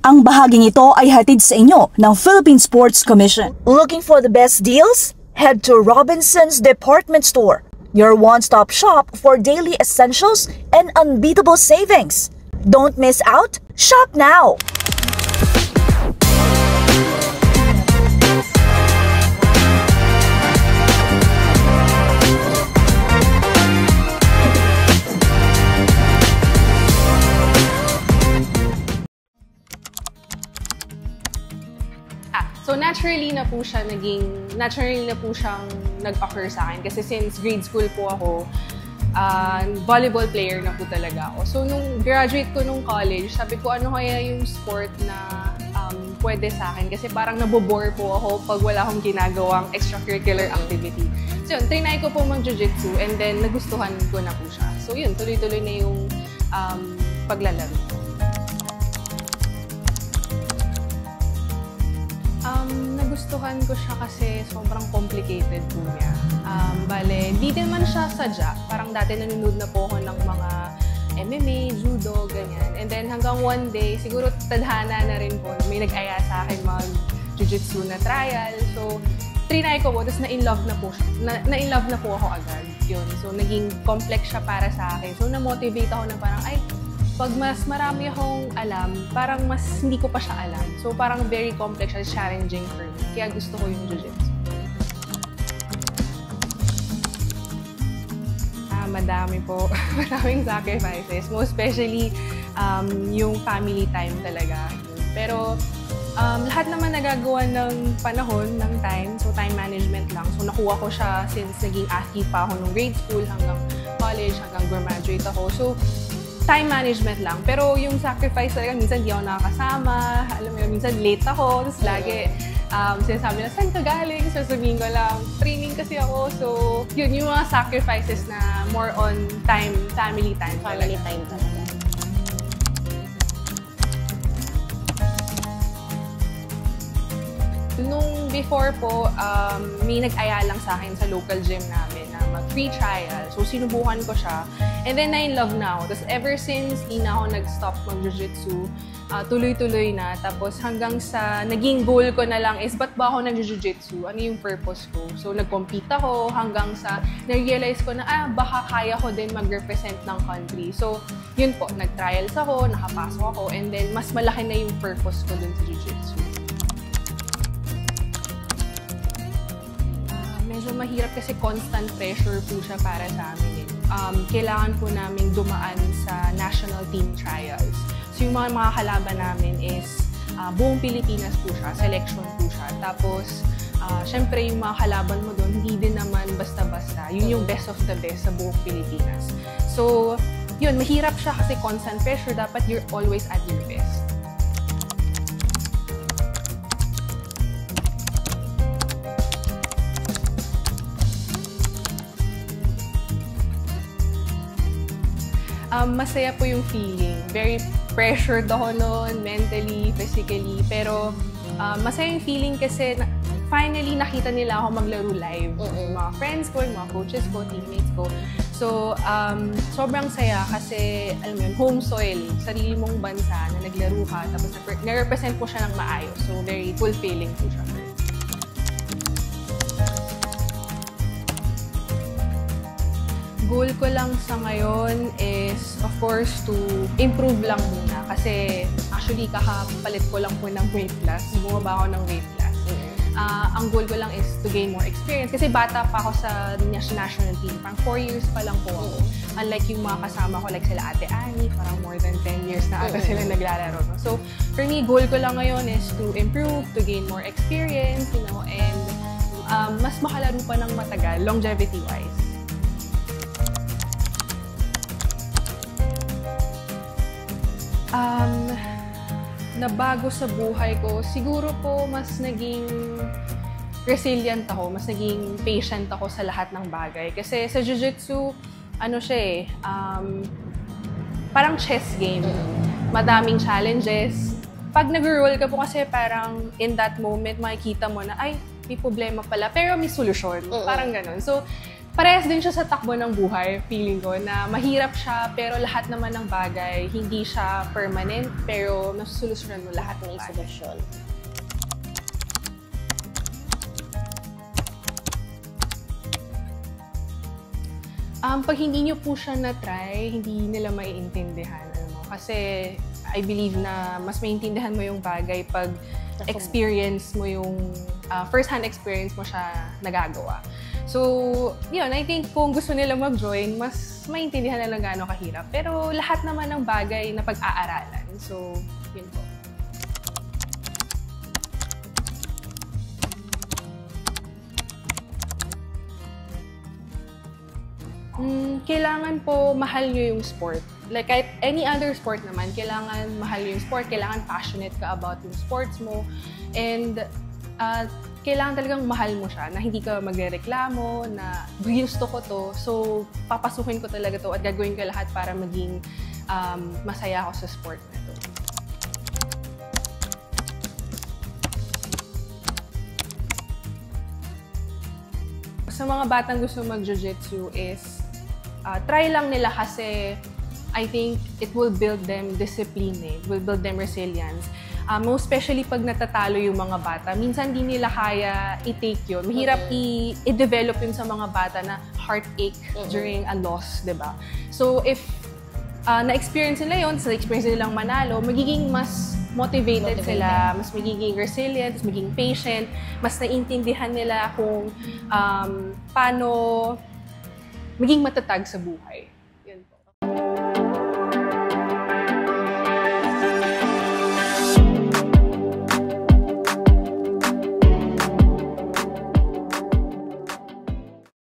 Ang bahaging ito ay hatid sa inyo ng Philippine Sports Commission. Looking for the best deals? Head to Robinson's Department Store, your one-stop shop for daily essentials and unbeatable savings. Don't miss out. Shop now! So naturally na po siyang nag-occur sa akin kasi since grade school po ako, volleyball player na po talaga ako. So nung graduate ko nung college, sabi ko ano kaya yung sport na pwede sa akin kasi parang nabobore po ako pag wala akong ginagawang extracurricular activity. So yun, trinay ko po mag-jiu-jitsu and then nagustuhan ko na po siya. So yun, tuloy-tuloy na yung paglalaro. Nagustuhan ko siya kasi sobrang complicated po niya. Bale, di din man siya sadya. Parang dati nanonood na po ako ng mga MMA, judo, ganyan. And then hanggang one day, siguro tadhana na rin po, may nag-aya sa akin mag-jiu-jitsu na trial. So, trinay ko po, tapos na-in-love na po siya. Na-in-love na po ako agad. Yun. So, naging complex siya para sa akin. So, na-motivate ako na parang, ay, pag mas marami akong alam, parang mas hindi ko pa siya alam. So parang very complex and challenging for me. Kaya gusto ko yung jiu-jitsu. Madami po. Maraming sacrifices. Most especially yung family time talaga. Pero lahat naman nagagawa ng panahon, ng time. So time management lang. So nakuha ko siya since naging athlete pa ako nung grade school hanggang college, hanggang graduate ako. So time management lang. Pero yung sacrifice talaga, minsan di ako nakakasama. Alam mo yun, minsan late ako. Tapos lagi, sinasabi na, saan ka galing? Sasabihin ko lang, training kasi ako. So, yun yung mga sacrifices na more on time, family time. Family time talaga. Nung before po, may nag-aya lang sa akin sa local gym namin na mag-free trial. So, sinubukan ko siya. And then, na-in-love na ako. Tapos, ever since, di na ako nag-stop mag-jiu-jitsu. Tuloy-tuloy na. Tapos, hanggang sa naging goal ko na lang is, ba't ba ako nag-jiu-jitsu? Ano yung purpose ko? So, nag-compete ako hanggang sa na-realize ko na, baka kaya ko din mag-represent ng country. So, yun po. Nag-trials ako, nakapasok ako, and then, mas malaki na yung purpose ko dun sa jiu-jitsu. Medyo mahirap kasi constant pressure po siya para sa amin. Kailangan po namin dumaan sa national team trials. So yung mga kalaban namin is buong Pilipinas po siya, selection po siya. Tapos, syempre yung mga kalaban mo doon, hindi din naman basta-basta. Yun yung best of the best sa buong Pilipinas. So, yun, mahirap siya kasi constant pressure. Dapat you're always at your best. Masaya po yung feeling. Very pressured ako noon, mentally, physically. Pero masaya yung feeling kasi finally nakita nila ako maglaro live. Yung mga friends ko, yung mga coaches ko, teammates ko. So, sobrang saya kasi, alam mo yun, home soil, sarili mong bansa na naglaro ka, tapos na-represent po siya ng maayos. So, very fulfilling po siya. Goal ko lang sa ngayon is, of course, to improve lang muna. Kasi, actually, kakapalit ko lang po ng weight loss. Bumaba ako ng weight loss. Ang goal ko lang is to gain more experience. Kasi bata pa ako sa national team. Parang 4 years pa lang po ako. Unlike yung mga kasama ko, like sila Ate Annie, parang more than 10 years na ata sila naglalaro. So, for me, goal ko lang ngayon is to improve, to gain more experience, you know, and mas makalaro pa ng matagal, longevity-wise. Nabago sa buhay ko, siguro po mas naging resilient ako, mas naging patient ako sa lahat ng bagay. Kasi sa jiu-jitsu, ano siya parang chess game. Madaming challenges. Pag nag-roll ka po kasi parang in that moment, makikita mo na, ay, may problema pala, pero may solusyon. Parang ganun. So, Parehas din siya sa takbo ng buhay, feeling ko, na mahirap siya, pero lahat naman ng bagay, hindi siya permanent, pero nasusolusyonan mo lahat ng solusyon. Pag hindi nyo po siya na-try, hindi nila maiintindihan. Kasi I believe na mas maintindihan mo yung bagay pag experience mo yung first-hand experience mo siya nagagawa. So, yun, I think kung gusto nila mag-join, mas maintindihan nila gaano kahirap. Pero lahat naman ng bagay na pag-aaralan. So, yun po. Kailangan po mahal nyo yung sport. Like kahit any other sport naman, kailangan mahal yung sport, kailangan passionate ka about yung sports mo, and kailangan talagang mahal mo siya, na hindi ka magrereklamo, na gusto ko to, so papasukin ko talaga to at gagawin ko lahat para maging masaya ako sa sport na to. Sa mga batang gusto mag-jiu-jitsu is try lang nila kasi I think it will build them discipline, it will build them resilience. Most especially pag natatalo yung mga bata, minsan di nila kaya i-take yun. Mahirap i-develop yun sa mga bata na heartache during a loss, di ba? So if na-experience nila yun, sa experience nilang manalo, magiging mas motivated sila, mas magiging resilient, mas magiging patient, mas naiintindihan nila kung paano maging matatag sa buhay.